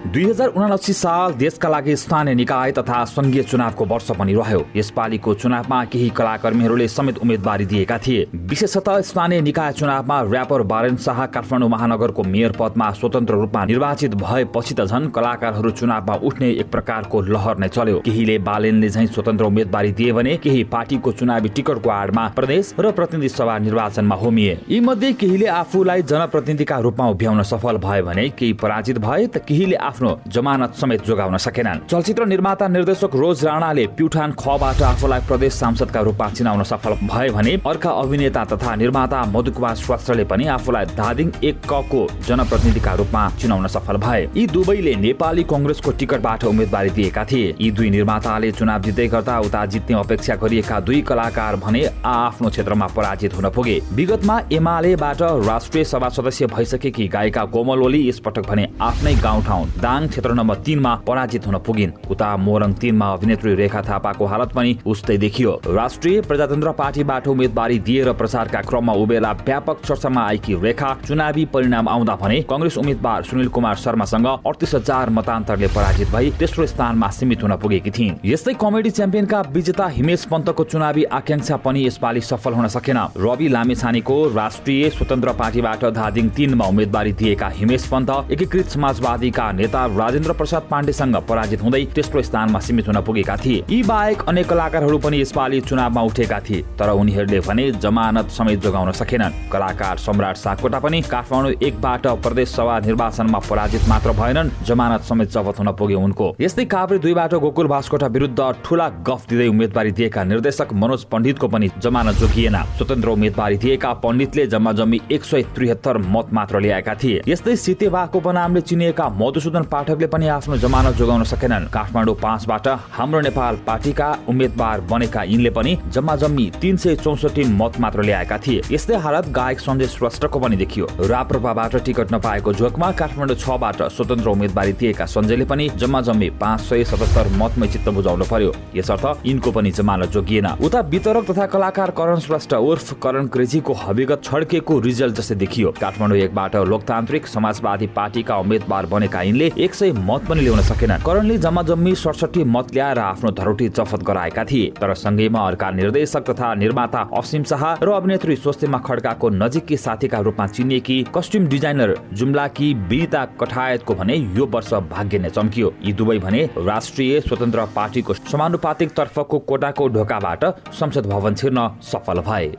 2079 साल देशका लागि स्थानीय निकाय तथा संघीय चुनावको वर्ष पनि रह्यो। यसपालिको चुनावमा केही कलाकर्मीहरूले समेत उम्मेदवारी दिएका थिए। विशेषतः स्थानीय निकाय चुनावमा र्यापर बारेन शाह काठमाडौँ महानगरको मेयर पदमा स्वतन्त्र रूपमा निर्वाचित भएपछि त झन् कलाकारहरू चुनावमा उठ्ने एक प्रकारको लहर नै चल्यो। केहीले बालेनले झैं स्वतन्त्र उम्मेदवारी दिए भने केही पार्टीको चुनावी टिकटको आडमा प्रदेश र प्रतिनिधि सभा निर्वाचनमा होमिए। यी मध्ये केहीले आफूलाई जनप्रतिनिधिका रूपमा उभ्याउन सफल भए भने केही पराजित भए त केहीले आफ्नो जमानत समेत जोगाउन सकेनन्। चलचित्र निर्माता निर्देशक रोज राणाले प्युठान खबाट आफूलाई प्रदेश सांसदका रूपमा चिनाउन सफल भए भने अर्का अभिनेता तथा निर्माता मधुकुमार श्रेष्ठले पनि आफूलाई धादिङ 1 को जनप्रतिनिधिका रूपमा चिनाउन सफल भए। यी दुवैले नेपाली कांग्रेसको टिकटबाट उम्मेदवारी दिएका थिए। यी दुई निर्माताले चुनाव जित्दै गर्दा उता जित्ने अपेक्षा गरिएका दुई कलाकार भने आफ्नो क्षेत्रमा पराजित हुन पुगे। विगतमा एमालेबाट राष्ट्रिय सभा सदस्य भइसकेकी गायिका कोमल ओली यसपटक भने आफ्नै गाउँठाउँ दाङ क्षेत्र नम्बर 3 मा पराजित हुन पुगिन्। उता मोरङ 3 मा अभिनेत्री रेखा थापाको हालत पनि उस्तै देखियो। राष्ट्रिय प्रजातन्त्र पार्टीबाट उम्मेदवारी दिएर प्रचारका क्रममा उबेला व्यापक चर्चामा आएकी रेखा चुनावी परिणाम आउँदा भने कांग्रेस उम्मेदवार सुनिल कुमार शर्मासँग 38,000 मतान्तरले पराजित भई तेस्रो स्थानमा सीमित हुन पुगेकी थिइन्। यस्तै कमेडी च्याम्पियनका विजेता हिमेश पन्तको चुनावी आकांक्षा पनि यसपालि सफल हुन सकेन। रवि लामेछानेको राष्ट्रिय स्वतन्त्र पार्टीबाट धादिङ 3 मा उम्मेदवारी दिएका हिमेश पन्त एकीकृत समाजवादीका नेता राजेन्द्र प्रसाद पाण्डेसँग पराजित हुँदै तेस्रो स्थानमा सीमित हुन पुगेका थिए। यी बाहेक अनेक कलाकारहरू पनि यसपालि चुनावमा उठेका थिए, तर उनीहरूले भने जमानत समेत जोगाउन सकेनन्। कलाकार सम्राट सापकोटा पनि काठमाडौँ 1 बाट प्रदेश सभा निर्वाचनमा पराजित मात्र भएनन्, जमानत समेत जफत हुन पुग्यो उनको। यस्तै काभ्रे 2 बाट गोकुल भास्कोटा विरुद्ध ठूला गफ दिँदै उम्मेदवारी दिएका निर्देशक मनोज पण्डितको पनि जमानत जोगिएन। स्वतन्त्र उम्मेदवारी दिएका पण्डितले जम्मा 173 मत मात्र ल्याएका थिए। यस्तै सितेवाको बनामले चिनिएका मधुसूदन पाठकले पनि आफ्नो जमानत जोगाउन सकेनन्। काठमाडौँ 5 बाट हाम्रो नेपाल पार्टीका उम्मेदवार बनेका यिनले पनि जम्मा 364 मत मात्र ल्याएका थिए। यस्तै हालत गायक सञ्जय श्रेष्ठको पनि देखियो। राप्रपाबाट टिकट नपाएको जोगमा काठमाडौँ 6 बाट स्वतन्त्र उम्मेदवारी दिएका सञ्जयले पनि जम्मा 577 मतमै चित्त बुझाउनु पर्यो। यसर्थ यिनको पनि जमानत जोगिएन। उता वितरक तथा कलाकार करण श्रेष्ठ उर्फ करण क्रेजीको हविगत छड्केको रिजल्ट जस्तै देखियो। काठमाडौँ 1 बाट लोकतान्त्रिक समाजवादी पार्टीका उम्मेदवार बनेका यिनले 100 मत पनि ल्याउन सकेनन्। करणले जम्मा 67 मत ल्याएर आफ्नो धरोटी जफत गराएका थिए। तर सँगैमा अर्का निर्देशक तथा निर्माता असीम शाह र अभिनेत्री स्वस्तिमा खड्काको नजिकी साथीका रूपमा चिनिएकी कस्ट्युम डिजाइनर जुम्लाकी विनिता कठायतको भने यो वर्ष भाग्य नै चम्कियो। यी दुवै भने राष्ट्रिय स्वतन्त्र पार्टीको समानुपातिक तर्फको कोटाको ढोकाबाट संसद भवन छिर्न सफल भए।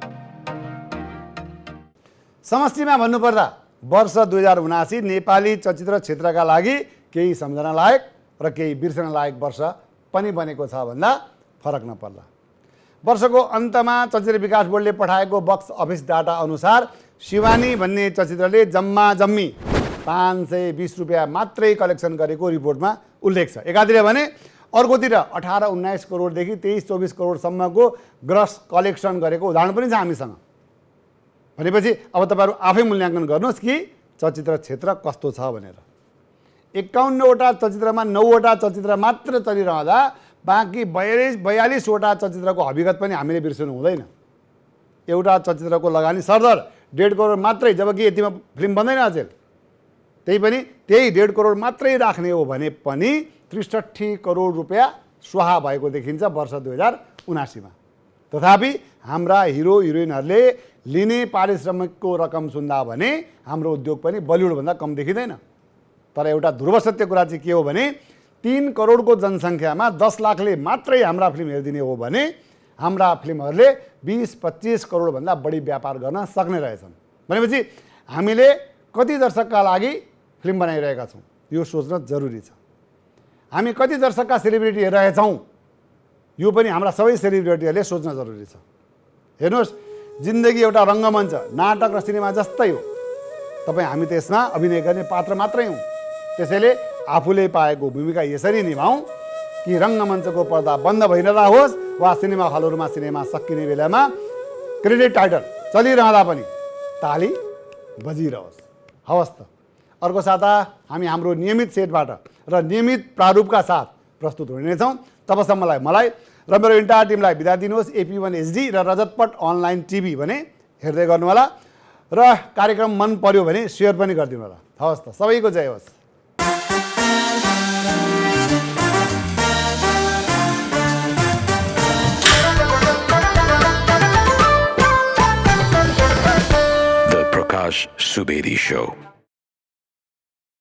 समष्टिमा भन्नुपर्दा वर्ष 2079 नेपाली चलचित्र क्षेत्रका लागि केही सम्झना लायक र केही बिर्सन लायक वर्ष पनि बनेको छ भन्दा फरक नपर्ला। वर्षको अन्तमा चलचित्र विकास बोर्डले पठाएको बक्स अफिस डाटा अनुसार शिवानी भन्ने चलचित्रले जम्मा 520 रुपियाँ मात्रै कलेक्सन गरेको रिपोर्टमा उल्लेख छ। एकातिर भने अर्कोतिर 18-19 करोडदेखि 23-24 करोडसम्मको ग्रस कलेक्सन गरेको उदाहरण पनि छ हामीसँग। भनेपछि अब तपाईँहरू आफै मूल्याङ्कन गर्नुहोस् कि चलचित्र क्षेत्र कस्तो छ भनेर। 51वटा चलचित्रमा 9वटा चलचित्र मात्र चलिरहँदा बाँकी 42वटा चलचित्रको हविगत पनि हामीले बिर्सनु हुँदैन। एउटा चलचित्रको लगानी सरदर 1.5 करोड मात्रै, जबकि यतिमा फिल्म बन्दैन अचेल। त्यही 1.5 करोड मात्रै राख्ने हो भने पनि 63 करोड रुपियाँ स्वाहा भएको देखिन्छ वर्ष 2079 मा। तथापि हाम्रा हिरो हिरोइनहरूले लिने पारिश्रमिकको रकम सुन्दा भने हाम्रो उद्योग पनि बलिउडभन्दा कम देखिँदैन। तर एउटा ध्रुव सत्य कुरा चाहिँ के हो भने 3 करोडको जनसङ्ख्यामा 10 लाखले मात्रै हाम्रा फिल्म हेरिदिने हो भने हाम्रा फिल्महरूले 20-25 करोडभन्दा बढी व्यापार गर्न सक्ने रहेछन्। भनेपछि हामीले कति दर्शकका लागि फिल्म बनाइरहेका छौँ यो सोच्न जरुरी छ। हामी कति दर्शकका सेलिब्रिटी हेरिरहेछौँ यो पनि हाम्रा सबै सेलिब्रिटीहरूले सोच्न जरुरी छ। हेर्नुहोस्, जिन्दगी एउटा रङ्गमञ्च, नाटक र सिनेमा जस्तै हो। तपाईँ हामी त्यसमा अभिनय गर्ने पात्र मात्रै हौँ। त्यसैले आफूले पाएको भूमिका यसरी निभाउँ कि रङ्गमञ्चको पर्दा बन्द भइरहोस् वा सिनेमा हलहरूमा सिनेमा सकिने बेलामा क्रेडिट टाइटल चलिरहँदा पनि ताली बजिरहोस्। हवस् त, अर्को साता हामी हाम्रो नियमित सेटबाट र नियमित प्रारूपका साथ प्रस्तुत हुनेछौँ। तबसम्मलाई मलाई र मेरो इन्टायर टिमलाई बिदा दिनुहोस्। AP1 HD र रजतपट अनलाइन TV भने हेर्दै गर्नुहोला र कार्यक्रम मन पर्यो भने सेयर पनि गरिदिनु होला। हवस् त, सबैको जय होस्। The Prakash Subedi Show.